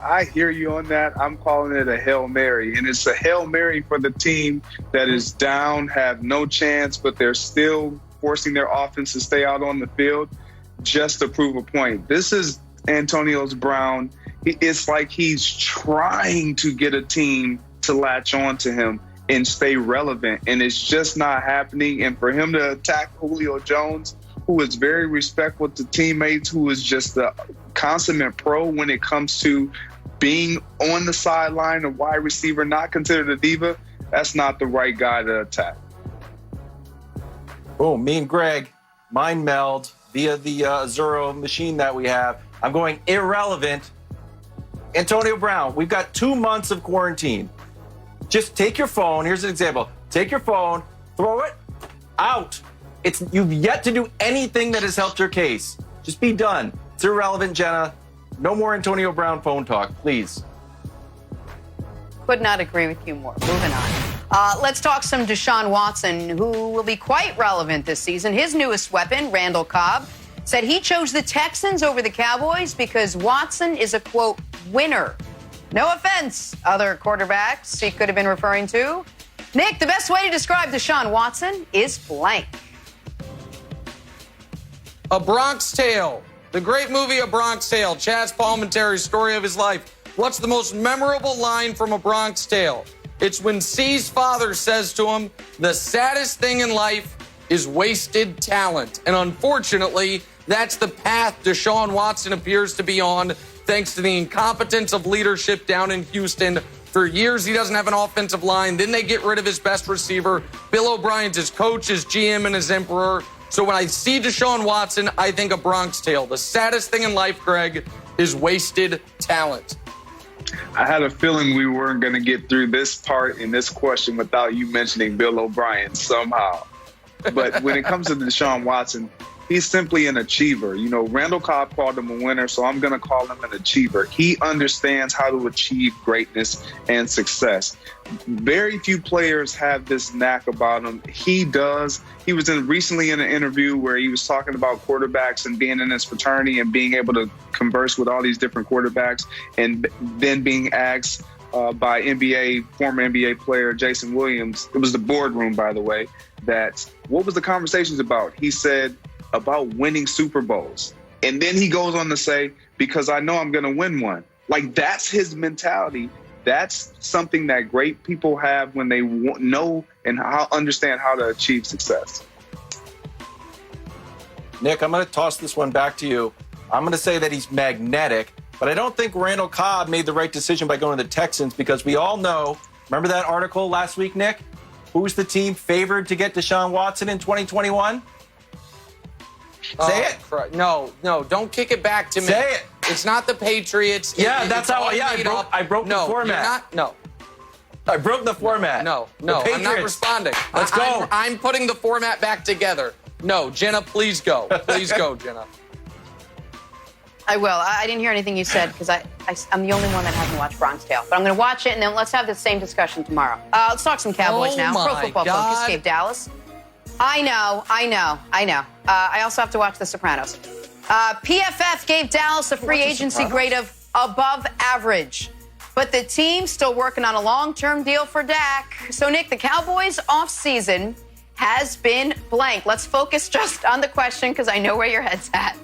I hear you on that. I'm calling it a Hail Mary. And it's a Hail Mary for the team that is down, have no chance, but they're still forcing their offense to stay out on the field just to prove a point. This is Antonio Brown. It's like he's trying to get a team to latch on to him and stay relevant. And it's just not happening. And for him to attack Julio Jones, who is very respectful to teammates, who is just a consummate pro when it comes to being on the sideline, a wide receiver, not considered a diva, that's not the right guy to attack. Boom, me and Greg, mind meld via the Azuro machine that we have. I'm going irrelevant. Antonio Brown, we've got 2 months of quarantine. Just take your phone. Here's an example. Take your phone, throw it out. You've yet to do anything that has helped your case. Just be done. It's irrelevant, Jenna. No more Antonio Brown phone talk, please. Could not agree with you more. Moving on. Let's talk some Deshaun Watson, who will be quite relevant this season. His newest weapon, Randall Cobb, said he chose the Texans over the Cowboys because Watson is a, quote, winner. No offense, other quarterbacks he could have been referring to. Nick, the best way to describe Deshaun Watson is blank. A Bronx Tale. The great movie A Bronx Tale. Chaz Palminteri's story of his life. What's the most memorable line from A Bronx Tale? It's when C's father says to him, the saddest thing in life is wasted talent. And unfortunately, that's the path Deshaun Watson appears to be on, thanks to the incompetence of leadership down in Houston. For years, he doesn't have an offensive line. Then they get rid of his best receiver. Bill O'Brien's his coach, his GM, and his emperor. So when I see Deshaun Watson, I think a Bronx Tale. The saddest thing in life, Greg, is wasted talent. I had a feeling we weren't going to get through this part in this question without you mentioning Bill O'Brien somehow. But when it comes to Deshaun Watson, he's simply an achiever. You know, Randall Cobb called him a winner, so I'm going to call him an achiever. He understands how to achieve greatness and success. Very few players have this knack about him. He does. He was recently in an interview where he was talking about quarterbacks and being in his fraternity and being able to converse with all these different quarterbacks, and then being asked by former NBA player Jason Williams, it was the boardroom, by the way, that what was the conversations about? He said, about winning Super Bowls. And then he goes on to say, because I know I'm going to win one. Like, that's his mentality. That's something that great people have when they know and understand how to achieve success. Nick, I'm going to toss this one back to you. I'm going to say that he's magnetic, but I don't think Randall Cobb made the right decision by going to the Texans, because we all know, remember that article last week, Nick? Who's the team favored to get Deshaun Watson in 2021? Say it. No, don't kick it back to me. Say it. It's not the Patriots. Yeah, that's how. Yeah, I broke the format. I broke the format. No, I'm not responding. Let's go. I'm putting the format back together. No, Jenna, please go. Please go, Jenna. I will. I didn't hear anything you said because I'm the only one that hasn't watched Bronx Tale. But I'm going to watch it, and then let's have the same discussion tomorrow. Let's talk some Cowboys now. Pro Football Focus gave Dallas. I know. I also have to watch The Sopranos. PFF gave Dallas a free agency grade of above average. But the team's still working on a long-term deal for Dak. So, Nick, the Cowboys' offseason has been blank. Let's focus just on the question because I know where your head's at.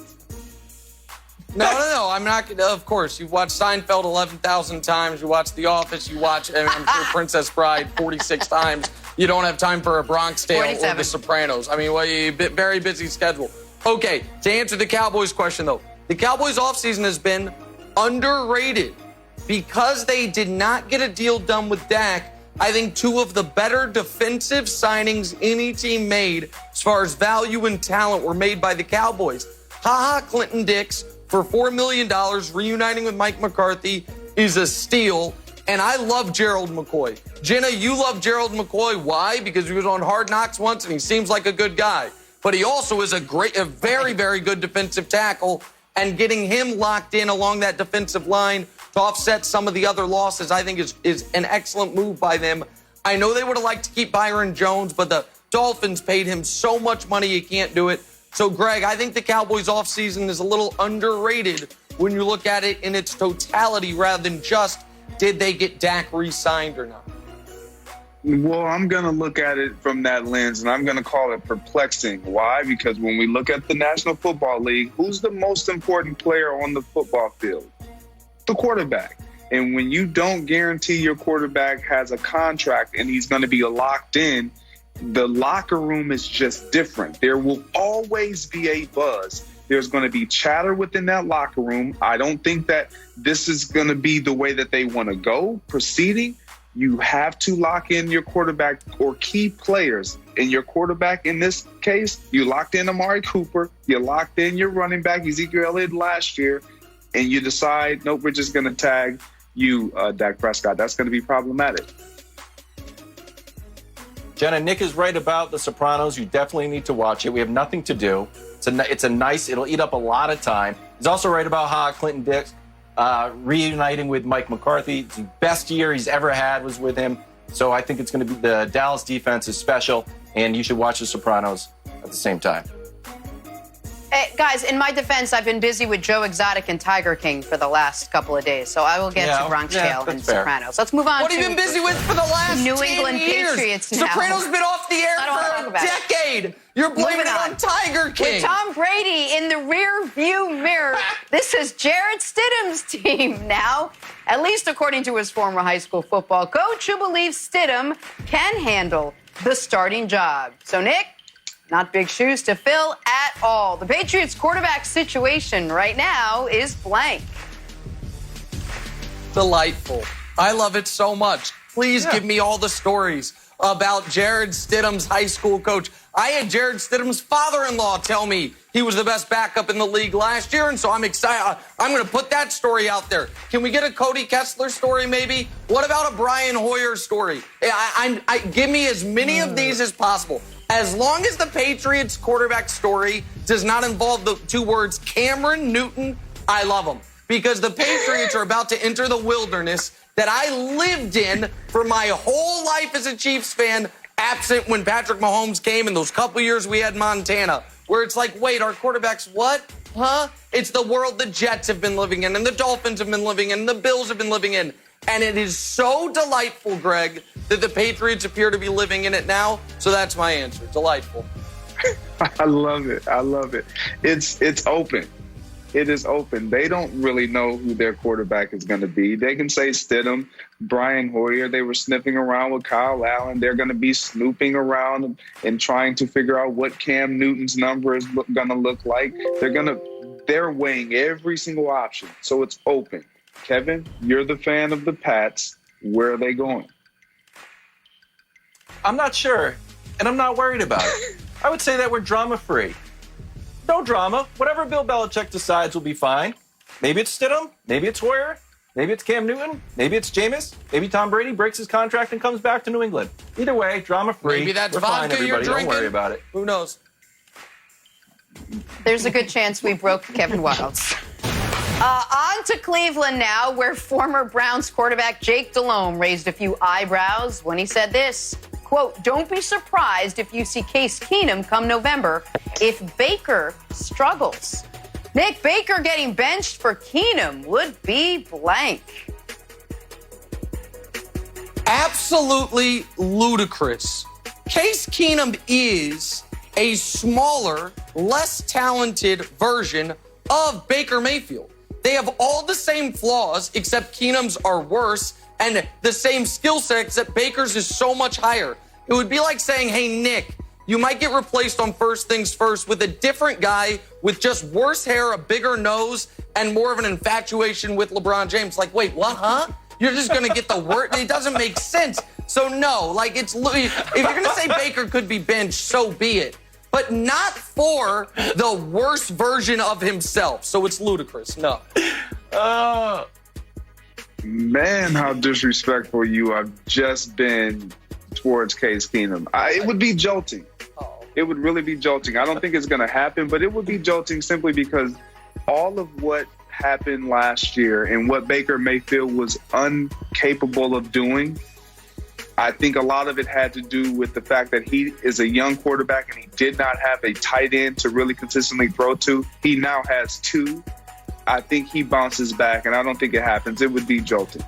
No, I'm not going to. Of course, you've watched Seinfeld 11,000 times. You watch The Office. You watch, I'm sure, Princess Bride 46 times. You don't have time for a Bronx Tale 47. or The Sopranos. I mean, very busy schedule. Okay, to answer the Cowboys question, though, the Cowboys' offseason has been underrated because they did not get a deal done with Dak. I think two of the better defensive signings any team made as far as value and talent were made by the Cowboys. Clinton Dix for $4 million, reuniting with Mike McCarthy, is a steal. And I love Gerald McCoy. Jenna, you love Gerald McCoy. Why? Because he was on Hard Knocks once and he seems like a good guy. But he also is a very, very good defensive tackle. And getting him locked in along that defensive line to offset some of the other losses, I think is an excellent move by them. I know they would have liked to keep Byron Jones, but the Dolphins paid him so much money he can't do it. So, Greg, I think the Cowboys' offseason is a little underrated when you look at it in its totality rather than just did they get Dak re-signed or not? Well, I'm going to look at it from that lens, and I'm going to call it perplexing. Why? Because when we look at the National Football League, who's the most important player on the football field? The quarterback. And when you don't guarantee your quarterback has a contract and he's going to be locked in, the locker room is just different. There will always be a buzz. There's going to be chatter within that locker room. I don't think that this is going to be the way that they want to go proceeding. You have to lock in your quarterback or key players. And your quarterback in this case, you locked in Amari Cooper, you locked in your running back, Ezekiel Elliott last year, and you decide, nope, we're just going to tag you, Dak Prescott. That's going to be problematic. Jenna, Nick is right about The Sopranos. You definitely need to watch it. We have nothing to do. It's a nice, it'll eat up a lot of time. He's also right about how Clinton Dix reuniting with Mike McCarthy. It's the best year he's ever had was with him. So I think it's going to be, the Dallas defense is special, and you should watch The Sopranos at the same time. Hey, guys, in my defense, I've been busy with Joe Exotic and Tiger King for the last couple of days, so I will get to Bronx Tale and fair. Sopranos. Let's move on. What have you been busy with for the last New 10 England years? Patriots now. Sopranos been off the air for a decade. You're blaming it on Tiger King. With Tom Brady in the rear view mirror, this is Jarrett Stidham's team now, at least according to his former high school football coach, who believes Stidham can handle the starting job. So, Nick, not big shoes to fill at all. The Patriots quarterback situation right now is blank. Delightful. I love it so much. Please give me all the stories about Jared Stidham's high school coach. I had Jared Stidham's father-in-law tell me he was the best backup in the league last year, and so I'm excited. I'm going to put that story out there. Can we get a Cody Kessler story, maybe? What about a Brian Hoyer story? Give me as many of these as possible. As long as the Patriots quarterback story does not involve the two words Cameron Newton, I love them. Because the Patriots are about to enter the wilderness that I lived in for my whole life as a Chiefs fan, absent when Patrick Mahomes came in those couple years we had Montana, where it's like, wait, our quarterback's what? Huh? It's the world the Jets have been living in, and the Dolphins have been living in, and the Bills have been living in. And it is so delightful, Greg, that the Patriots appear to be living in it now. So that's my answer. Delightful. I love it. I love it. It's open. It is open. They don't really know who their quarterback is going to be. They can say Stidham, Brian Hoyer. They were sniffing around with Kyle Allen. They're going to be snooping around and trying to figure out what Cam Newton's number is going to look like. They're weighing every single option. So it's open. Kevin, you're the fan of the Pats. Where are they going? I'm not sure, and I'm not worried about it. I would say that we're drama-free. No drama. Whatever Bill Belichick decides will be fine. Maybe it's Stidham. Maybe it's Hoyer. Maybe it's Cam Newton. Maybe it's Jameis. Maybe Tom Brady breaks his contract and comes back to New England. Either way, drama-free. Maybe that's we're vodka fine, everybody. you're drinking. Don't worry about it. Who knows? There's a good chance we broke Kevin Wildes. On to Cleveland now, where former Browns quarterback Jake Delhomme raised a few eyebrows when he said this, quote, "Don't be surprised if you see Case Keenum come November if Baker struggles." Nick, Baker getting benched for Keenum would be blank. Absolutely ludicrous. Case Keenum is a smaller, less talented version of Baker Mayfield. They have all the same flaws, except Keenum's are worse, and the same skill set, except Baker's is so much higher. It would be like saying, hey, Nick, you might get replaced on First Things First with a different guy with just worse hair, a bigger nose, and more of an infatuation with LeBron James. Like, wait, what, huh? You're just going to get the word? It doesn't make sense. So, no, like, if you're going to say Baker could be benched, so be it. But not for the worst version of himself. So it's ludicrous. No. Man, how disrespectful you have just been towards Case Keenum. It would be jolting. It would really be jolting. I don't think it's going to happen, but it would be jolting simply because all of what happened last year and what Baker Mayfield was incapable of doing, I think a lot of it had to do with the fact that he is a young quarterback and he did not have a tight end to really consistently throw to. He now has two. I think he bounces back, and I don't think it happens. It would be jolting.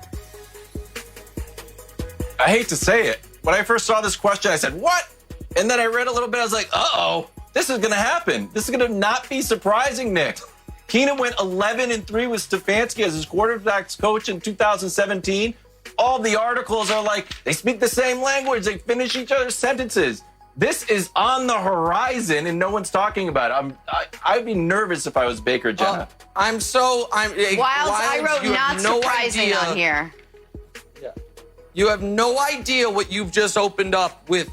I hate to say it. When I first saw this question, I said, what? And then I read a little bit. I was like, uh-oh, this is going to happen. This is going to not be surprising, Nick. Keenum went 11-3 with Stefanski as his quarterbacks coach in 2017. All the articles are like, they speak the same language. They finish each other's sentences. This is on the horizon, and no one's talking about it. I'd be nervous if I was Baker, Jenna. Wilds, I wrote not surprising on here. Yeah. You have no idea what you've just opened up with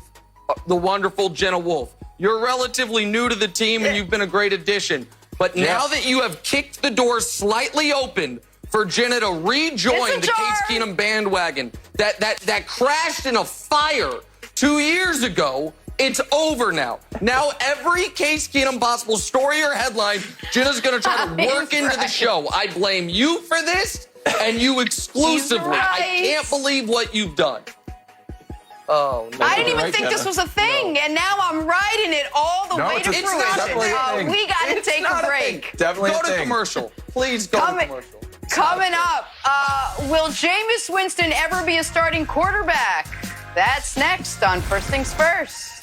the wonderful Jenna Wolf. You're relatively new to the team, and you've been a great addition. But now that you have kicked the door slightly open for Jenna to rejoin the Case Keenum bandwagon that crashed in a fire 2 years ago, it's over now. Now every Case Keenum possible story or headline, Jenna's going to try to work into the show. I blame you for this, and you exclusively. I can't believe what you've done. Oh, no. I didn't even think this was a thing, and now I'm riding it all the way to fruition. We got to take a break. Definitely go to commercial. Please go to commercial. Coming up, will Jameis Winston ever be a starting quarterback? That's next on First Things First.